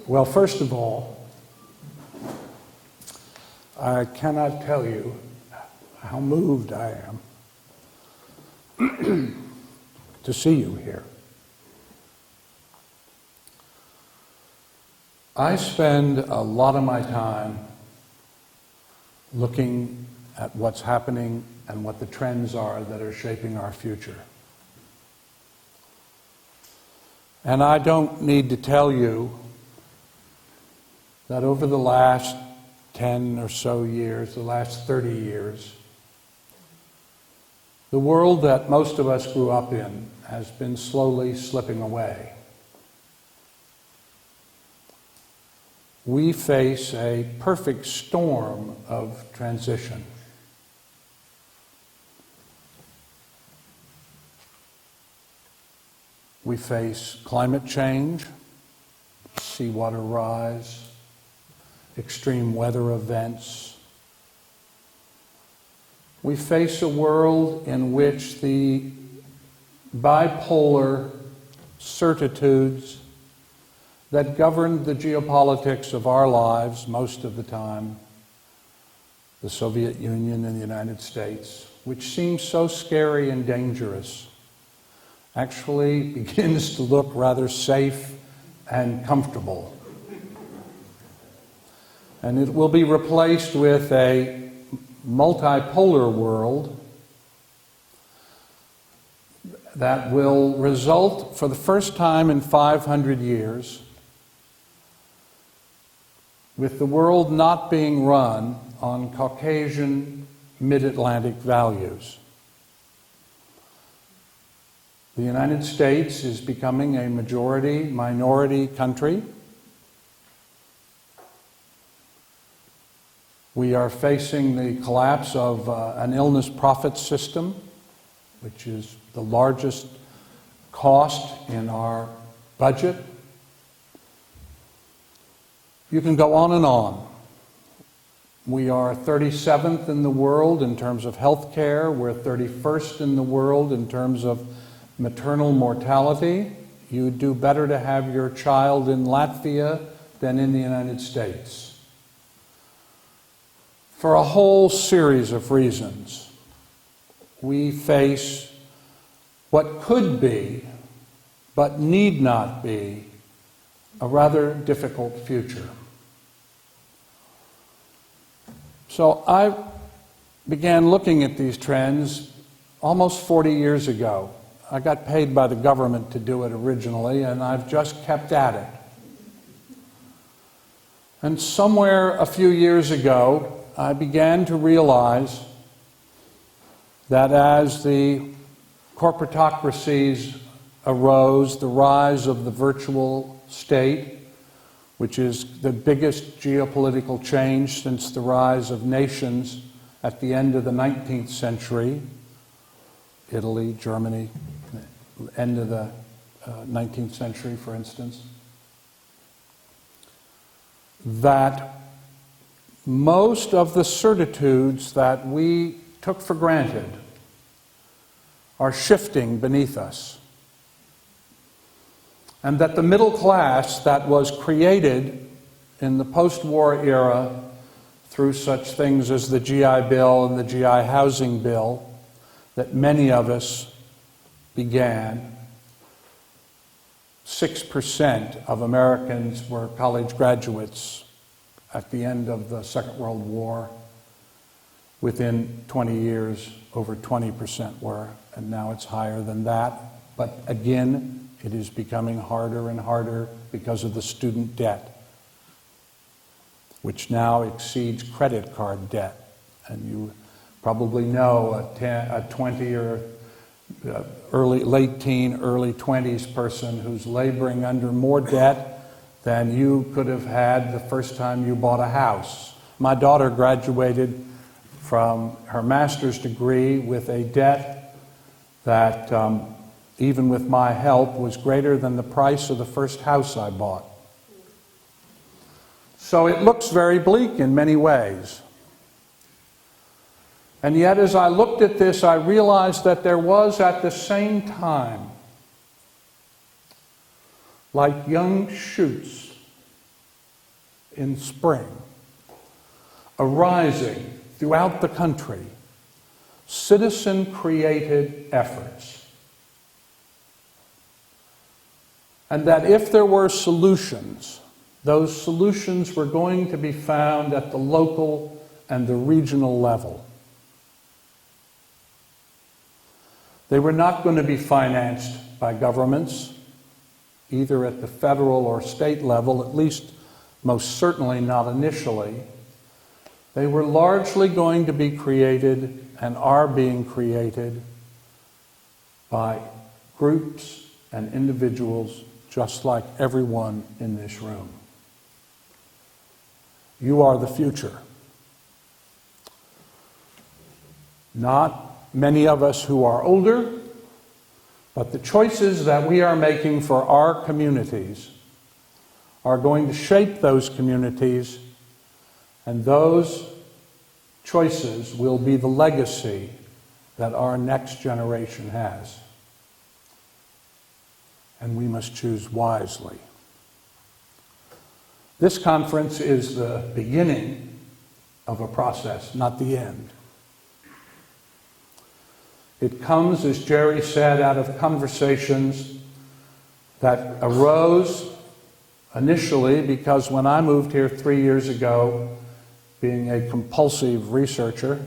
Well, first of all, I cannot tell you how moved I am to see you here. I spend a lot of my time looking at what's happening and what the trends are that are shaping our future. And I don't need to tell you that over the last 10 or so years, the last 30 years, the world that most of us grew up in has been slowly slipping away. We face a perfect storm of transition. We face climate change, seawater rise, extreme weather events. We face a world in which the bipolar certitudes that govern the geopolitics of our lives most of the time, the Soviet Union and the United States, which seems so scary and dangerous, actually begins to look rather safe and comfortable. And it will be replaced with a multipolar world that will result, for the first time in 500 years, with the world not being run on Caucasian mid-Atlantic values. The United States is becoming a majority-minority country. We are facing the collapse of an illness profit system, which is the largest cost in our budget. You can go on and on. We are 37th in the world in terms of health care. We're 31st in the world in terms of maternal mortality. You would do better to have your child in Latvia than in the United States. For a whole series of reasons, we face what could be, but need not be, a rather difficult future. So I began looking at these trends almost 40 years ago. I got paid by the government to do it originally, and I've just kept at it. And somewhere a few years ago, I began to realize that as the corporatocracies arose, the rise of the virtual state, which is the biggest geopolitical change since the rise of nations at the end of the 19th century, Italy, Germany, end of the 19th century, for instance, that most of the certitudes that we took for granted are shifting beneath us. And that the middle class that was created in the post-war era through such things as the GI Bill and the GI Housing Bill that many of us began. 6% of Americans were college graduates at the end of the Second World War. Within 20 years, over 20% were, and now it's higher than that. But again, it is becoming harder and harder because of the student debt, which now exceeds credit card debt. And you probably know a 20 or late teen, early 20s person who's laboring under more debt than you could have had the first time you bought a house. My daughter graduated from her master's degree with a debt that, even with my help, was greater than the price of the first house I bought. So it looks very bleak in many ways. And yet, as I looked at this, I realized that there was, at the same time, like young shoots in spring, arising throughout the country, citizen-created efforts. And that if there were solutions, those solutions were going to be found at the local and the regional level. They were not going to be financed by governments, either at the federal or state level, at least most certainly not initially. They were largely going to be created and are being created by groups and individuals just like everyone in this room. You are the future. Not many of us who are older, but the choices that we are making for our communities are going to shape those communities, and those choices will be the legacy that our next generation has. And we must choose wisely. This conference is the beginning of a process, not the end. It comes, as Jerry said, out of conversations that arose initially because when I moved here 3 years ago, being a compulsive researcher,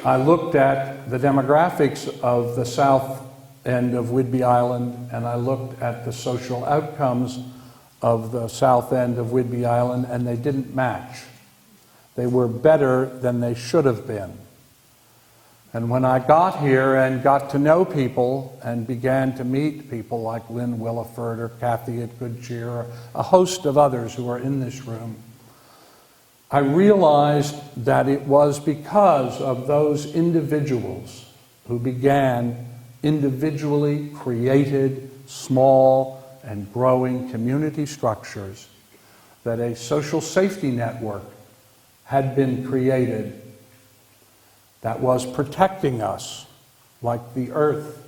I looked at the demographics of the south end of Whidbey Island, and I looked at the social outcomes of the south end of Whidbey Island, and they didn't match. They were better than they should have been. And when I got here and got to know people and began to meet people like Lynn Williford or Kathy at Good Cheer, or a host of others who are in this room, I realized that it was because of those individuals who began individually created, small and growing community structures that a social safety network had been created that was protecting us like the Earth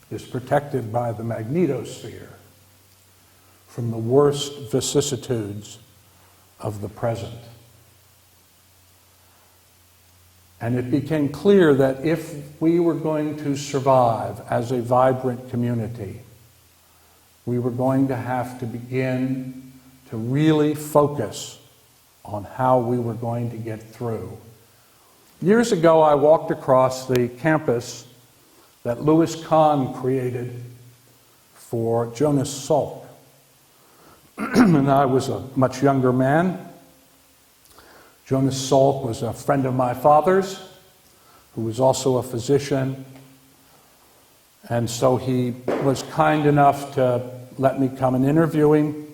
is protected by the magnetosphere from the worst vicissitudes of the present. And it became clear that if we were going to survive as a vibrant community, we were going to have to begin to really focus on how we were going to get through. Years ago, I walked across the campus that Louis Kahn created for Jonas Salk. And I was a much younger man. Jonas Salk was a friend of my father's, who was also a physician. And so he was kind enough to let me come and interview him.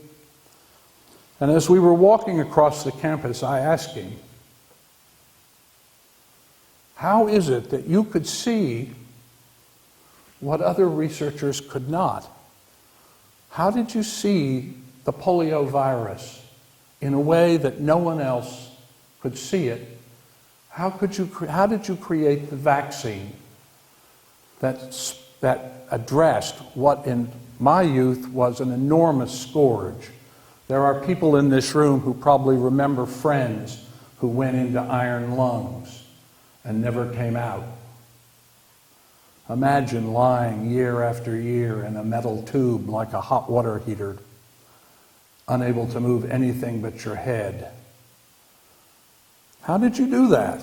And as we were walking across the campus, I asked him, how is it that you could see what other researchers could not? How did you see the polio virus in a way that no one else could see it? How did you create the vaccine that addressed what in my youth was an enormous scourge? There are people in this room who probably remember friends who went into iron lungs and never came out. Imagine lying year after year in a metal tube like a hot water heater, unable to move anything but your head. How did you do that?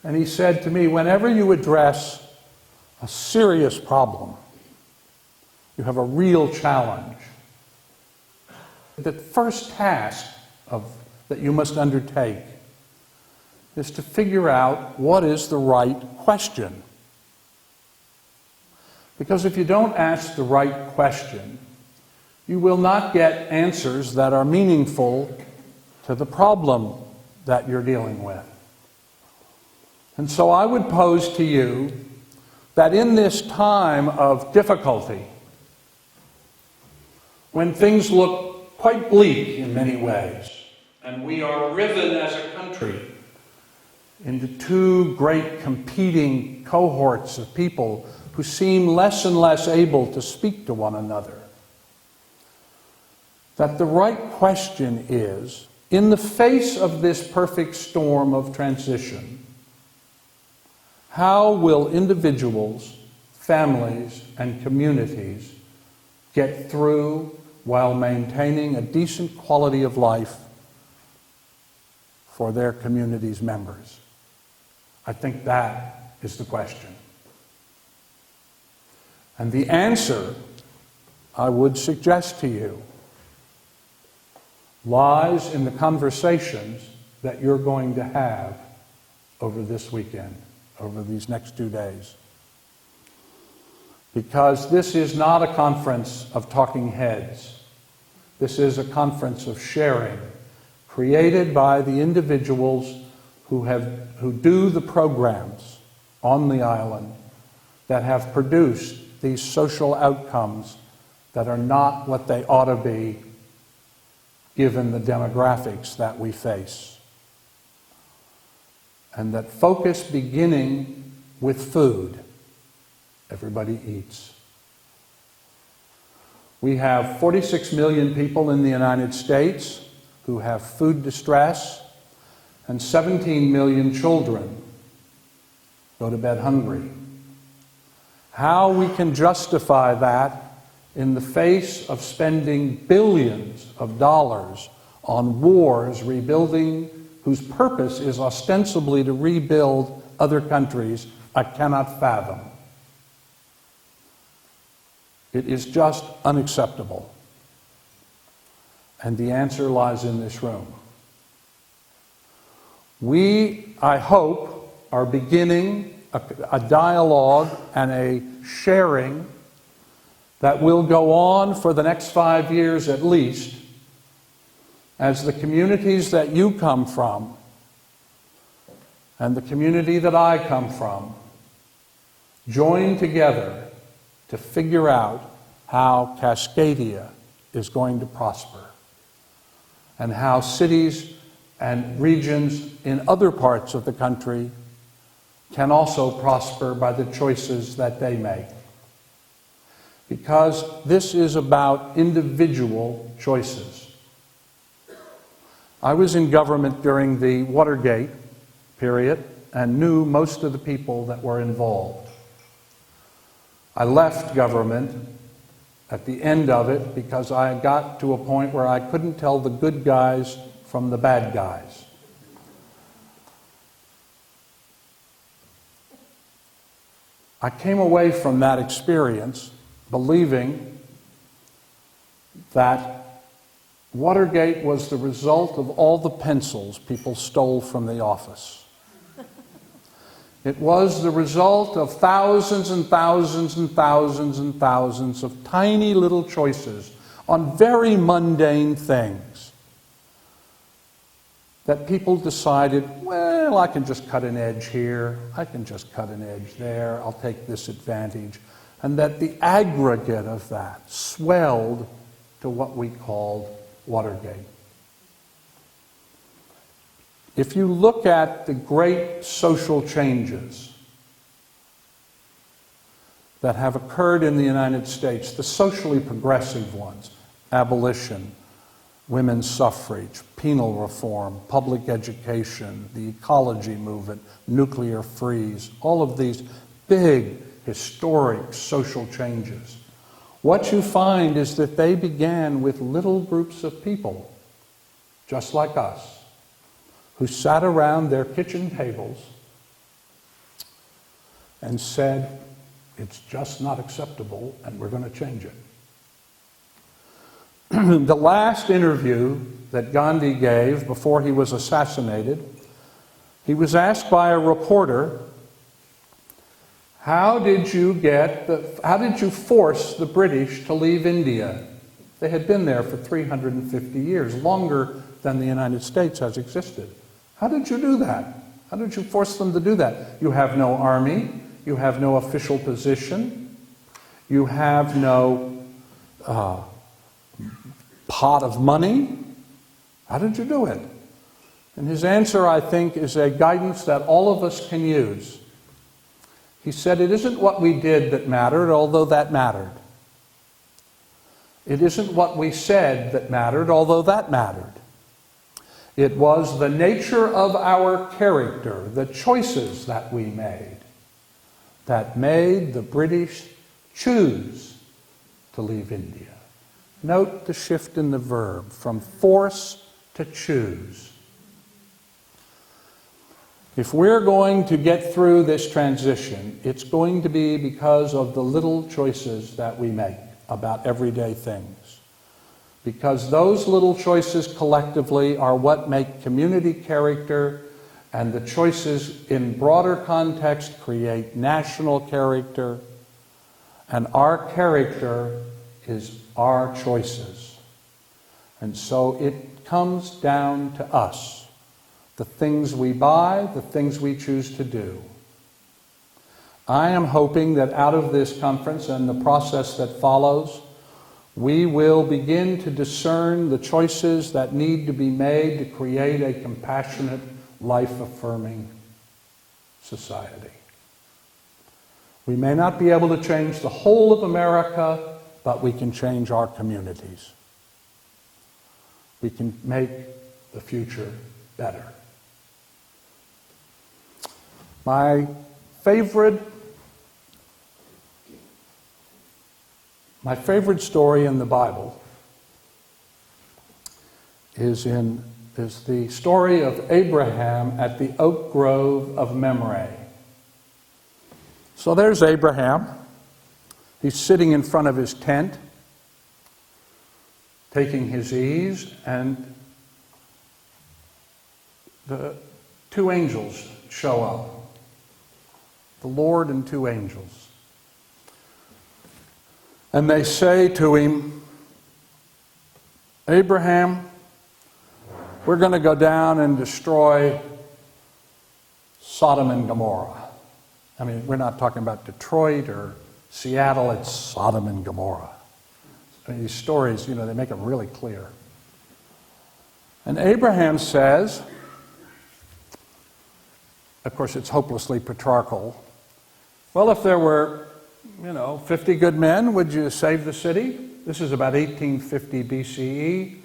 And he said to me, whenever you address a serious problem, you have a real challenge, the first task that you must undertake is to figure out what is the right question. Because if you don't ask the right question, you will not get answers that are meaningful to the problem that you're dealing with. And so I would pose to you that in this time of difficulty, when things look quite bleak in many ways, and we are riven as a country into two great competing cohorts of people who seem less and less able to speak to one another, that the right question is, in the face of this perfect storm of transition, how will individuals, families, and communities get through while maintaining a decent quality of life for their community's members? I think that is the question. And the answer, I would suggest to you, lies in the conversations that you're going to have over this weekend, over these next 2 days. Because this is not a conference of talking heads. This is a conference of sharing, created by the individuals who do the programs on the island that have produced these social outcomes that are not what they ought to be given the demographics that we face. And that focus beginning with food. Everybody eats. We have 46 million people in the United States who have food distress, and 17 million children go to bed hungry. How we can justify that in the face of spending billions of dollars on wars, rebuilding, whose purpose is ostensibly to rebuild other countries, I cannot fathom. It is just unacceptable. And the answer lies in this room. We, I hope, are beginning a dialogue and a sharing that will go on for the next 5 years at least, as the communities that you come from and the community that I come from join together to figure out how Cascadia is going to prosper, and how cities and regions in other parts of the country can also prosper by the choices that they make. Because this is about individual choices. I was in government during the Watergate period and knew most of the people that were involved. I left government at the end of it because I got to a point where I couldn't tell the good guys from the bad guys. I came away from that experience believing that Watergate was the result of all the pencils people stole from the office. It was the result of thousands and thousands and thousands and thousands of tiny little choices on very mundane things that people decided, well, I can just cut an edge here, I can just cut an edge there, I'll take this advantage. And that the aggregate of that swelled to what we called Watergate. If you look at the great social changes that have occurred in the United States, the socially progressive ones, abolition, women's suffrage, penal reform, public education, the ecology movement, nuclear freeze, all of these big, historic social changes. What you find is that they began with little groups of people, just like us, who sat around their kitchen tables and said, it's just not acceptable and we're going to change it. The last interview that Gandhi gave before he was assassinated, he was asked by a reporter, how did you force the British to leave India? They had been there for 350 years, longer than the United States has existed. How did you do that? How did you force them to do that? You have no army, you have no official position, you have no pot of money. How did you do it? And his answer, I think, is a guidance that all of us can use. He said, it isn't what we did that mattered, although that mattered. It isn't what we said that mattered, although that mattered. It was the nature of our character, the choices that we made, that made the British choose to leave India. Note the shift in the verb from force to choose. If we're going to get through this transition, it's going to be because of the little choices that we make about everyday things. Because those little choices collectively are what make community character, and the choices in broader context create national character, and our character is our choices. And so it comes down to us, the things we buy, the things we choose to do. I am hoping that out of this conference and the process that follows, we will begin to discern the choices that need to be made to create a compassionate, life-affirming society. We may not be able to change the whole of America, but we can change our communities. We can make the future better. My favorite story in the Bible is the story of Abraham at the oak grove of Mamre. So there's Abraham. He's sitting in front of his tent, taking his ease, and the two angels show up. The Lord and two angels. And they say to him, Abraham, we're going to go down and destroy Sodom and Gomorrah. I mean, we're not talking about Detroit or Seattle, it's Sodom and Gomorrah. I mean, these stories, they make it really clear. And Abraham says, of course it's hopelessly patriarchal, well, if there were 50 good men, would you save the city? This is about 1850 BCE,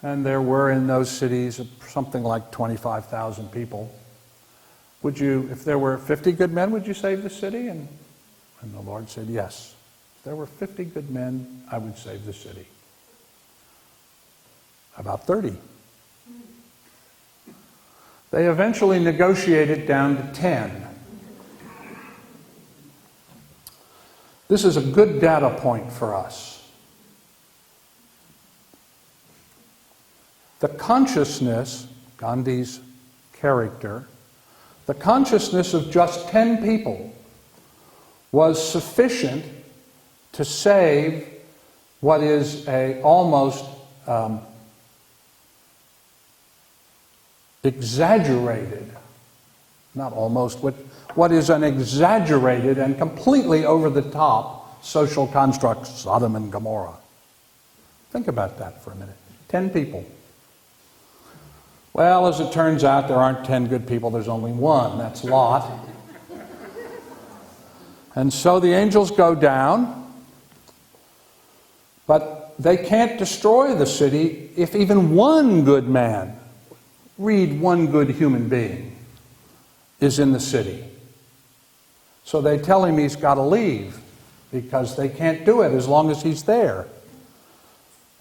and there were in those cities something like 25,000 people. If there were 50 good men, would you save the city? And the Lord said, yes. If there were 50 good men, I would save the city. About 30. They eventually negotiated down to 10. This is a good data point for us. The consciousness, Gandhi's character, the consciousness of just 10 people was sufficient to save what is a almost exaggerated, not almost, what is an exaggerated and completely over-the-top social construct, Sodom and Gomorrah. Think about that for a minute. 10 people. Well, as it turns out, there aren't 10 good people, there's only one. That's Lot. And so the angels go down, but they can't destroy the city if even one good man, read one good human being, is in the city. So they tell him he's got to leave because they can't do it as long as he's there.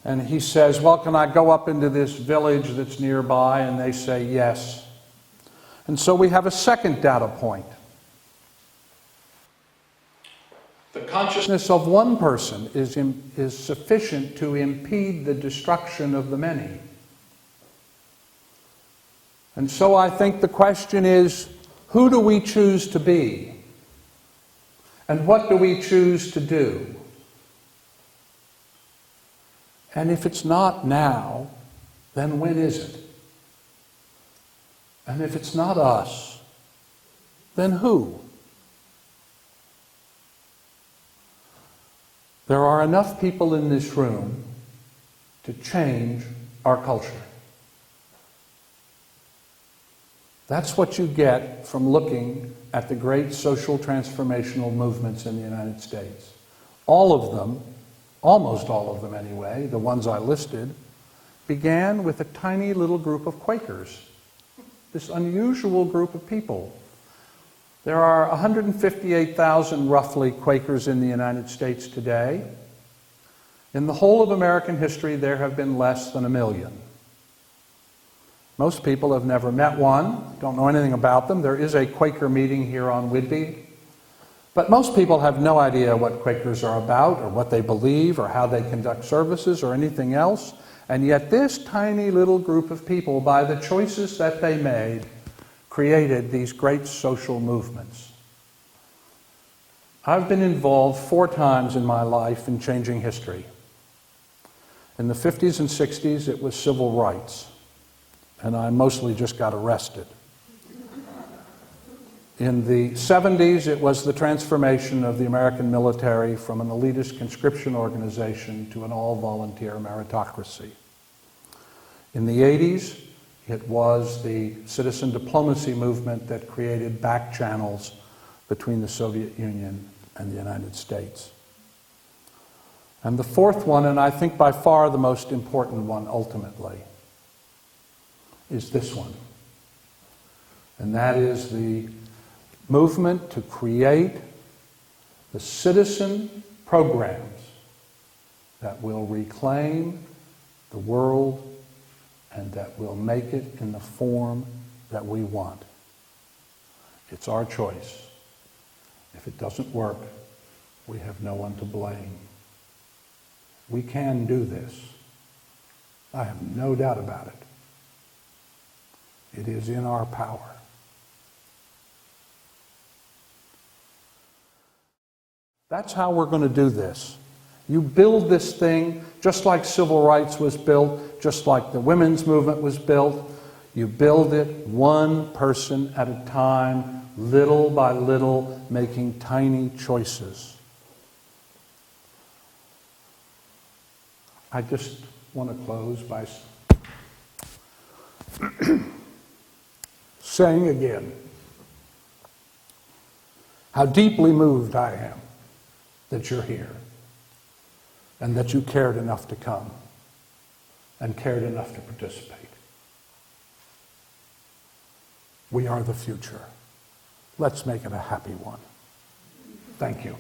And he says, well, can I go up into this village that's nearby? And they say yes. And so we have a second data point. The consciousness of one person is sufficient to impede the destruction of the many. And so I think the question is, who do we choose to be? And what do we choose to do? And if it's not now, then when is it? And if it's not us, then who? There are enough people in this room to change our culture. That's what you get from looking at the great social transformational movements in the United States. All of them almost all of them anyway, the ones I listed, began with a tiny little group of Quakers, this unusual group of people. There are 158,000 roughly Quakers in the United States today. In the whole of American history, there have been less than 1 million. Most people have never met one, don't know anything about them. There is a Quaker meeting here on Whidbey, but most people have no idea what Quakers are about or what they believe or how they conduct services or anything else. And yet this tiny little group of people, by the choices that they made, created these great social movements. I've been involved 4 times in my life in changing history. In the 50s and 60s, it was civil rights, and I mostly just got arrested. In the 70s, it was the transformation of the American military from an elitist conscription organization to an all-volunteer meritocracy. In the 80s, it was the citizen diplomacy movement that created back channels between the Soviet Union and the United States. And the 4th one, and I think by far the most important one ultimately, is this one. And that is the movement to create the citizen programs that will reclaim the world and that will make it in the form that we want. It's our choice. If it doesn't work, we have no one to blame. We can do this. I have no doubt about it. It is in our power. That's how we're going to do this. You build this thing just like civil rights was built, just like the women's movement was built. You build it one person at a time, little by little, making tiny choices. I just want to close by saying again how deeply moved I am that you're here and that you cared enough to come and cared enough to participate. We are the future. Let's make it a happy one. Thank you.